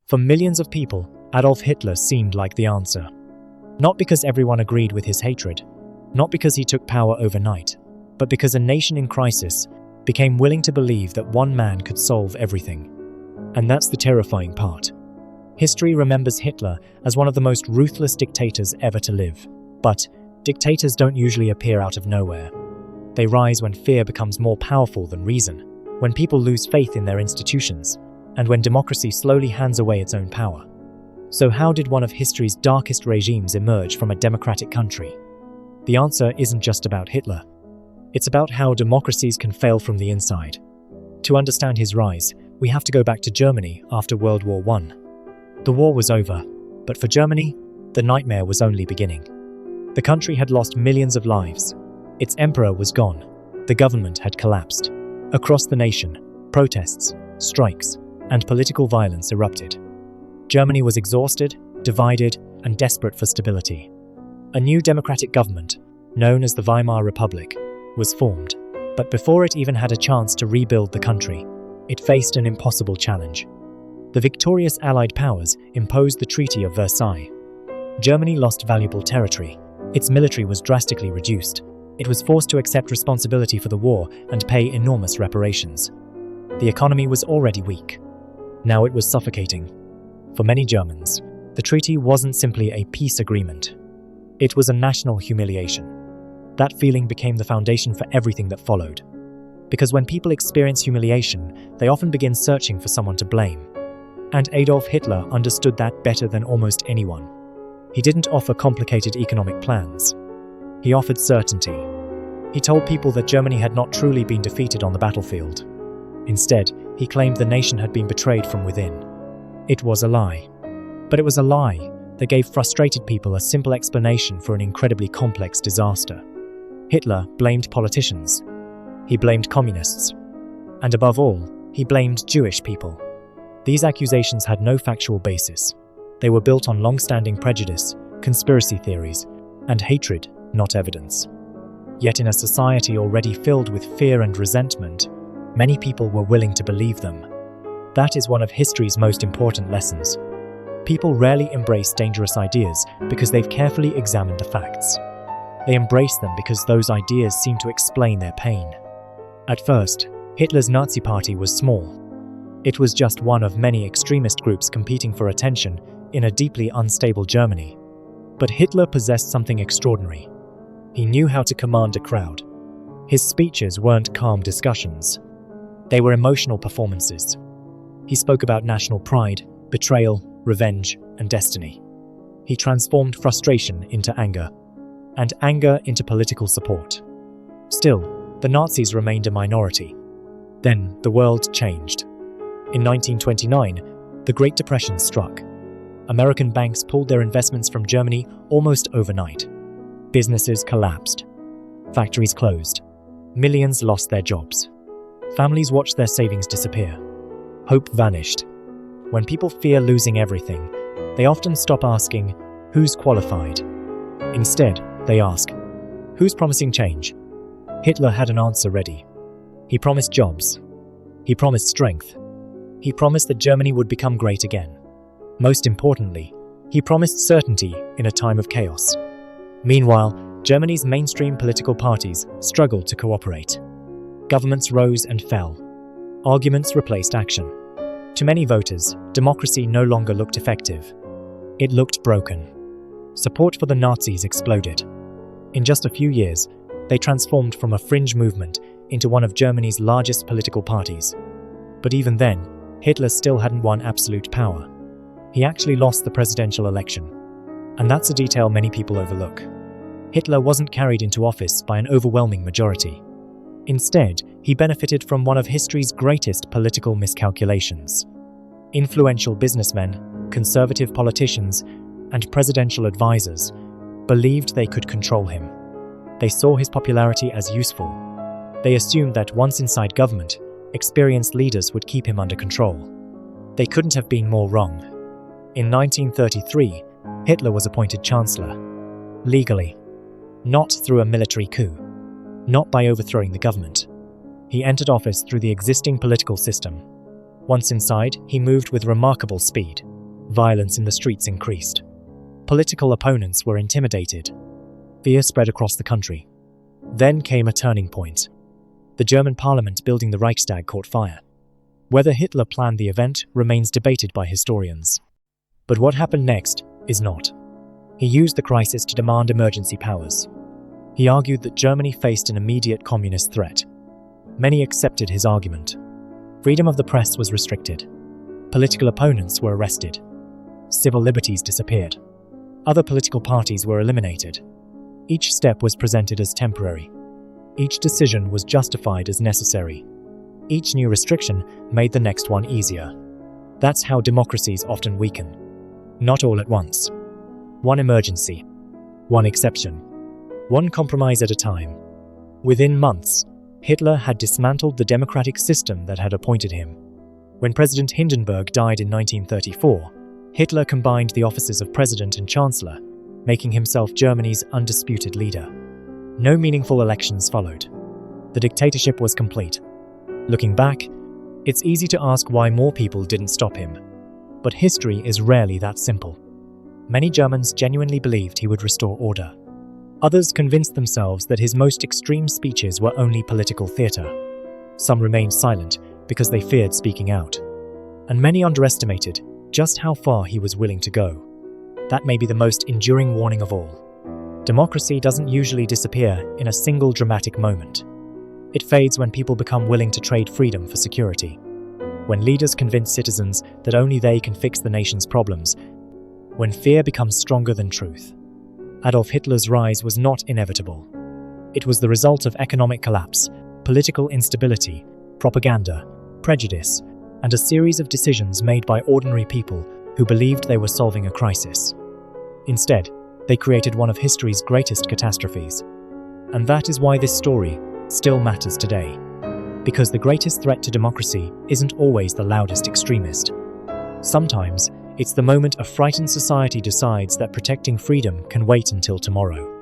For millions of people, Adolf Hitler seemed like the answer. Not because everyone agreed with his hatred, not because he took power overnight, but because a nation in crisis became willing to believe that one man could solve everything. And that's the terrifying part. History remembers Hitler as one of the most ruthless dictators ever to live. But dictators don't usually appear out of nowhere. They rise when fear becomes more powerful than reason, when people lose faith in their institutions, and when democracy slowly hands away its own power. So how did one of history's darkest regimes emerge from a democratic country? The answer isn't just about Hitler. It's about how democracies can fail from the inside. To understand his rise, we have to go back to Germany after World War I. The war was over, but for Germany, the nightmare was only beginning. The country had lost millions of lives. Its emperor was gone. The government had collapsed. Across the nation, protests, strikes, and political violence erupted. Germany was exhausted, divided, and desperate for stability. A new democratic government, known as the Weimar Republic, was formed, but before it even had a chance to rebuild the country, it faced an impossible challenge. The victorious Allied powers imposed the Treaty of Versailles. Germany lost valuable territory. Its military was drastically reduced. It was forced to accept responsibility for the war and pay enormous reparations. The economy was already weak. Now it was suffocating. For many Germans, the treaty wasn't simply a peace agreement. It was a national humiliation. That feeling became the foundation for everything that followed. Because when people experience humiliation, they often begin searching for someone to blame. And Adolf Hitler understood that better than almost anyone. He didn't offer complicated economic plans. He offered certainty. He told people that Germany had not truly been defeated on the battlefield. Instead, he claimed the nation had been betrayed from within. It was a lie. But it was a lie that gave frustrated people a simple explanation for an incredibly complex disaster. Hitler blamed politicians. He blamed communists. And above all, he blamed Jewish people. These accusations had no factual basis. They were built on long-standing prejudice, conspiracy theories, and hatred, not evidence. Yet in a society already filled with fear and resentment, many people were willing to believe them. That is one of history's most important lessons. People rarely embrace dangerous ideas because they've carefully examined the facts. They embrace them because those ideas seem to explain their pain. At first, Hitler's Nazi Party was small. It was just one of many extremist groups competing for attention in a deeply unstable Germany. But Hitler possessed something extraordinary. He knew how to command a crowd. His speeches weren't calm discussions. They were emotional performances. He spoke about national pride, betrayal, revenge, and destiny. He transformed frustration into anger, and anger into political support. Still, the Nazis remained a minority. Then, the world changed. In 1929, the Great Depression struck. American banks pulled their investments from Germany almost overnight. Businesses collapsed. Factories closed. Millions lost their jobs. Families watched their savings disappear. Hope vanished. When people fear losing everything, they often stop asking, who's qualified? Instead, they ask, who's promising change? Hitler had an answer ready. He promised jobs. He promised strength. He promised that Germany would become great again. Most importantly, he promised certainty in a time of chaos. Meanwhile, Germany's mainstream political parties struggled to cooperate. Governments rose and fell. Arguments replaced action. To many voters, democracy no longer looked effective. It looked broken. Support for the Nazis exploded. In just a few years, they transformed from a fringe movement into one of Germany's largest political parties. But even then, Hitler still hadn't won absolute power. He actually lost the presidential election. And that's a detail many people overlook. Hitler wasn't carried into office by an overwhelming majority. Instead, he benefited from one of history's greatest political miscalculations. Influential businessmen, conservative politicians, and presidential advisors believed they could control him. They saw his popularity as useful. They assumed that once inside government, experienced leaders would keep him under control. They couldn't have been more wrong. In 1933, Hitler was appointed Chancellor. Legally. Not through a military coup. Not by overthrowing the government. He entered office through the existing political system. Once inside, he moved with remarkable speed. Violence in the streets increased. Political opponents were intimidated. Fear spread across the country. Then came a turning point. The German parliament building the Reichstag caught fire. Whether Hitler planned the event remains debated by historians. But what happened next is not. He used the crisis to demand emergency powers. He argued that Germany faced an immediate communist threat. Many accepted his argument. Freedom of the press was restricted. Political opponents were arrested. Civil liberties disappeared. Other political parties were eliminated. Each step was presented as temporary. Each decision was justified as necessary. Each new restriction made the next one easier. That's how democracies often weaken. Not all at once. One emergency. One exception. One compromise at a time. Within months, Hitler had dismantled the democratic system that had appointed him. When President Hindenburg died in 1934, Hitler combined the offices of President and Chancellor, making himself Germany's undisputed leader. No meaningful elections followed. The dictatorship was complete. Looking back, it's easy to ask why more people didn't stop him. But history is rarely that simple. Many Germans genuinely believed he would restore order. Others convinced themselves that his most extreme speeches were only political theatre. Some remained silent because they feared speaking out. And many underestimated just how far he was willing to go. That may be the most enduring warning of all. Democracy doesn't usually disappear in a single dramatic moment. It fades when people become willing to trade freedom for security. When leaders convince citizens that only they can fix the nation's problems. When fear becomes stronger than truth. Adolf Hitler's rise was not inevitable. It was the result of economic collapse, political instability, propaganda, prejudice, and a series of decisions made by ordinary people who believed they were solving a crisis. Instead, they created one of history's greatest catastrophes. And that is why this story still matters today. Because the greatest threat to democracy isn't always the loudest extremist. Sometimes, it's the moment a frightened society decides that protecting freedom can wait until tomorrow.